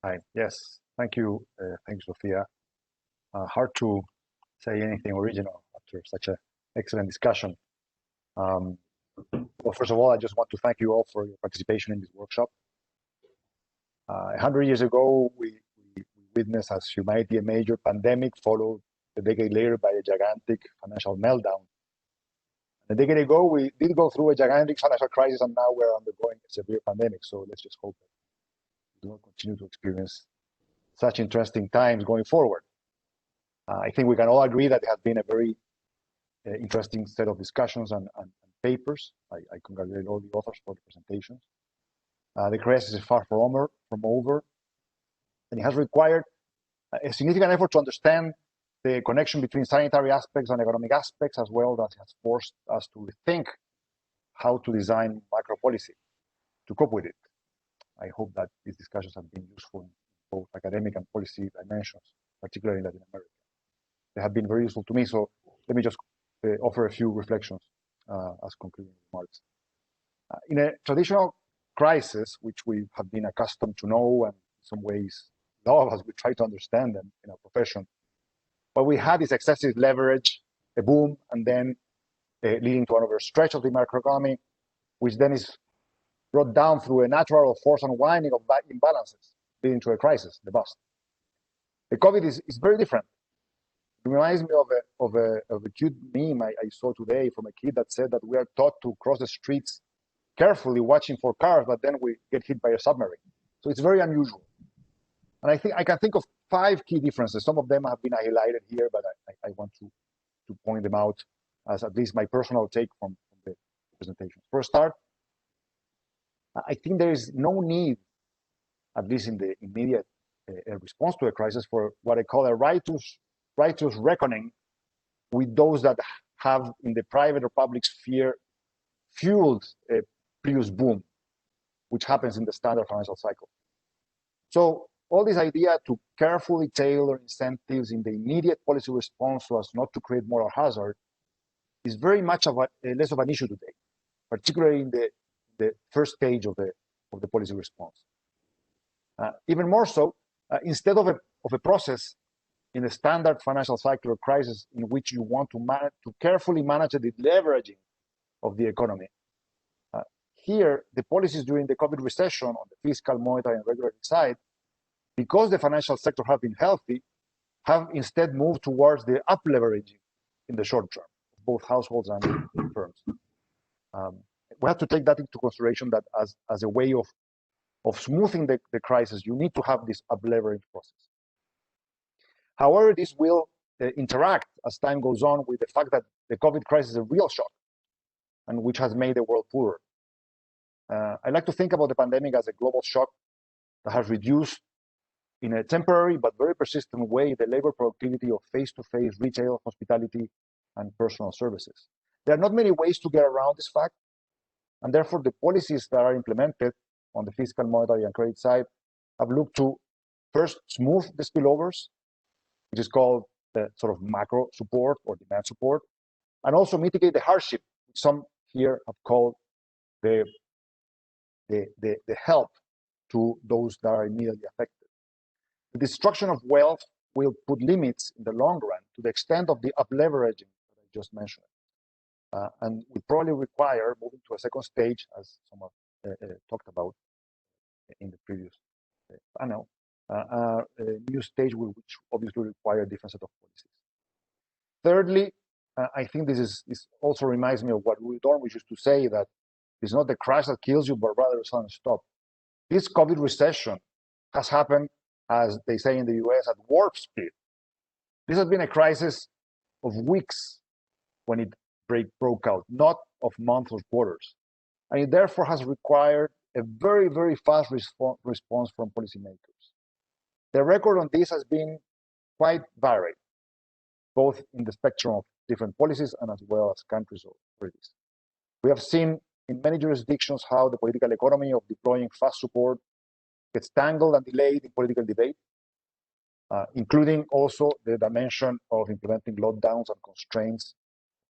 Hi. Yes. Thank you. Thanks, Sophia. Hard to say anything original after such an excellent discussion. Um, well, first of all, I just want to thank you all for your participation in this workshop. 100 years ago, we witnessed as humanity a major pandemic, followed a decade later by a gigantic financial meltdown. A decade ago, we did go through a gigantic financial crisis, and now we're undergoing a severe pandemic. So let's just hope that we do not continue to experience such interesting times going forward. I think we can all agree that it has been a very interesting set of discussions and papers. I congratulate all the authors for the presentations. The crisis is far from over, and it has required a significant effort to understand the connection between sanitary aspects and economic aspects, as well as it has forced us to rethink how to design macro policy to cope with it. I hope that these discussions have been useful in both academic and policy dimensions, particularly in Latin America. They have been very useful to me, so let me just offer a few reflections as concluding remarks. In a traditional crisis, which we have been accustomed to know and in some ways love as we try to understand them in our profession, but we had this excessive leverage, a boom, and then leading to an overstretch of the macroeconomy, which then is brought down through a natural or forced unwinding of imbalances, leading to a crisis, the bust. The COVID is very different. It reminds me of a cute meme I saw today from a kid that said that we are taught to cross the streets carefully, watching for cars, but then we get hit by a submarine. So it's very unusual. And I think I can think of 5 key differences. Some of them have been highlighted here, but I want to point them out as at least my personal take from the presentation. For a start, I think there is no need, at least in the immediate response to a crisis, for what I call a righteous reckoning with those that have, in the private or public sphere, fueled a previous boom, which happens in the standard financial cycle. So all this idea to carefully tailor incentives in the immediate policy response so as not to create moral hazard is very much of less of an issue today, particularly in the first stage of the policy response. Even more so, instead of a process in a standard financial cycle or crisis in which you want to carefully manage the leveraging of the economy. Here, the policies during the COVID recession on the fiscal, monetary, and regulatory side, because the financial sector have been healthy, have instead moved towards the up-leveraging in the short term, both households and firms. We have to take that into consideration, that as a way of smoothing the crisis, you need to have this up-leverage process. However, this will interact as time goes on with the fact that the COVID crisis is a real shock, and which has made the world poorer. I like to think about the pandemic as a global shock that has reduced in a temporary but very persistent way the labor productivity of face-to-face retail, hospitality, and personal services. There are not many ways to get around this fact, and therefore the policies that are implemented on the fiscal, monetary, and credit side have looked to first smooth the spillovers, which is called the sort of macro support or demand support, and also mitigate the hardship, which some here have called the help to those that are immediately affected. The destruction of wealth will put limits in the long run to the extent of the up-leveraging that I just mentioned. And will probably require moving to a second stage, as someone talked about in the previous panel, a new stage which obviously require a different set of policies. Thirdly, I think this also reminds me of what Louis Dornbusch used to say, that it's not the crash that kills you, but rather a sudden stop. This COVID recession has happened, as they say in the US, at warp speed. This has been a crisis of weeks when it broke out, not of months or quarters. And it therefore has required a very, very fast response from policymakers. The record on this has been quite varied, both in the spectrum of different policies and as well as countries or authorities. We have seen in many jurisdictions how the political economy of deploying fast support gets tangled and delayed in political debate, including also the dimension of implementing lockdowns and constraints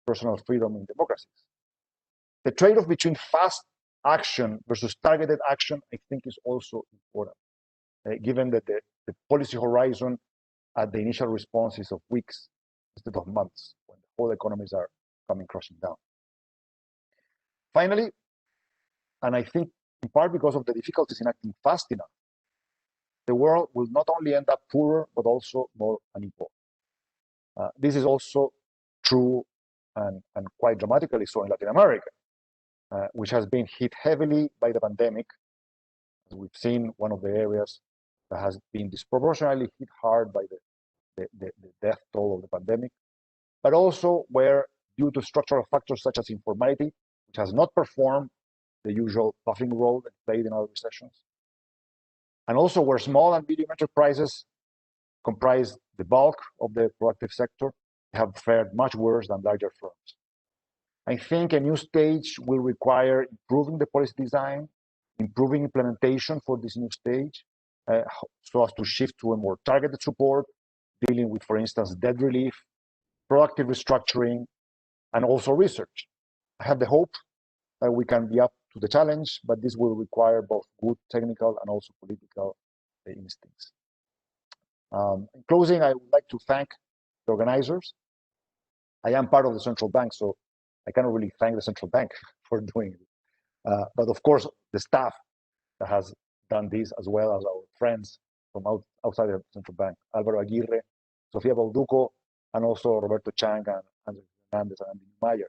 personal freedom in democracies. The trade-off between fast action versus targeted action, I think, is also important. given that the policy horizon at the initial response is of weeks instead of months, when the whole economies are coming crashing down. Finally, and I think in part because of the difficulties in acting fast enough, the world will not only end up poorer, but also more unequal. This is also true and quite dramatically so in Latin America, which has been hit heavily by the pandemic. As we've seen, one of the areas that has been disproportionately hit hard by the death toll of the pandemic, but also where, due to structural factors such as informality, which has not performed the usual buffering role that played in other recessions, and also where small and medium enterprises comprise the bulk of the productive sector, have fared much worse than larger firms. I think a new stage will require improving the policy design, improving implementation for this new stage, so as to shift to a more targeted support, dealing with, for instance, debt relief, proactive restructuring, and also research. I have the hope that we can be up to the challenge, but this will require both good technical and also political instincts. In closing, I would like to thank the organizers. I am part of the central bank, so I cannot really thank the central bank for doing it. But of course, the staff that has done this, as well as our friends from outside the central bank, Álvaro Aguirre, Sofia Bauduco, and also Roberto Chang and Andres Hernandez and Andy Meyer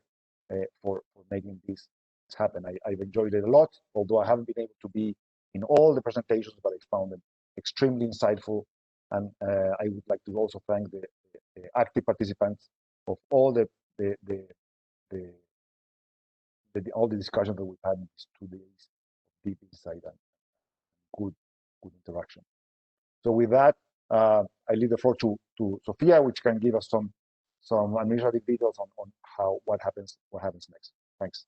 for making this happen. I've enjoyed it a lot, although I haven't been able to be in all the presentations, but I found them extremely insightful. And I would like to also thank the active participants of all all the discussions that we've had in these 2 days of deep insight and good interaction. So with that, I leave the floor to Sofia, which can give us some administrative details on what happens next. Thanks.